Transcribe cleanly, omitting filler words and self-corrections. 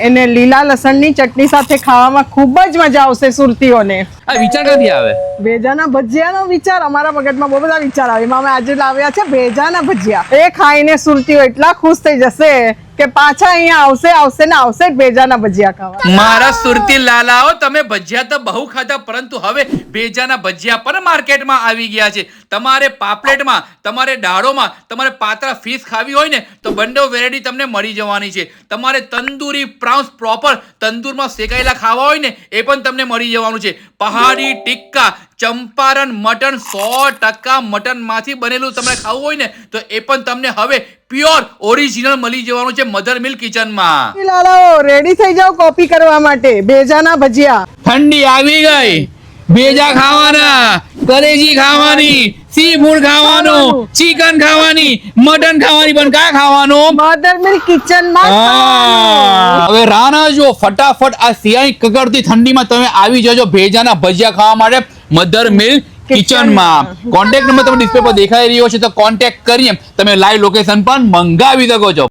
એને લીલા લસણની ચટણી સાથે ખાવામાં ખૂબ જ મજા આવશે સુરતીઓને. આ વિચાર ક્યાંથી આવે? ભેજાના ભજીયાનો વિચાર અમારા મગજમાં બહુ બધા વિચાર આવે. એમાં અમે આજે લાવ્યા છે ભેજાના ભજીયા. એ ખાઈને સુરતીઓ એટલા ખુશ થઈ જશે કે પાછા અહીંયા આવશે ને આવશે જ ભેજાના ભજીયા ખાવા. મારા સુરતી લાલાઓ, તમે ભજીયા તો બહુ ખાધા, પરંતુ હવે ભેજાના ભજીયા પણ માર્કેટમાં આવી ગયા છે. તમારે પાપલેટમાં, તમારે દાળોમાં, તમારે પાતળા ફિશ ખાવી હોય ને તો બંને વેરાયટી તમને મળી જવાની છે. તમારે તંદૂરી પ્રાઉન્સ પ્રોપર તંદૂરમાં શેકાયેલા ખાવા હોય ને એ પણ તમને મળી જવાનું છે. પહાડી ટિક્કા, ચંપારણ મટન 100% મટન માંથી બનેલું તમને ખાવું હોય ને તો એ પણ તમને હવે પ્યોર ઓરિજિનલ મળી જવાનું છે મધર મિલ્ક કિચનમાં. લાલાઓ રેડી થઈ જાઓ કોપી કરવા માટે ભેજાના ભજીયા. ઠંડી આવી ગઈ, ભેજા ખાવાના, કલેજી ખાવાની, સી ફૂડ ખાવાનું, ચિકન ખાવાની, મટન ખાવાની, પણ ક્યાં ખાવાનું? મધર મિલ્ક કિચનમાં. હવે રાના જો ફટાફટ આ સિયાઈ કકડતી ઠંડીમાં તમે આવી જજો ભેજાના ભજીયા ખાવા માટે મધર મિલ્ક કિચનમાં. કોન્ટેક્ટ નંબર તમે ડિસ્પ્લે પર દેખાઈ રહ્યો છે તો કોન્ટેક્ટ કરી તમે લાઈવ લોકેશન પણ મંગાવી શકો છો.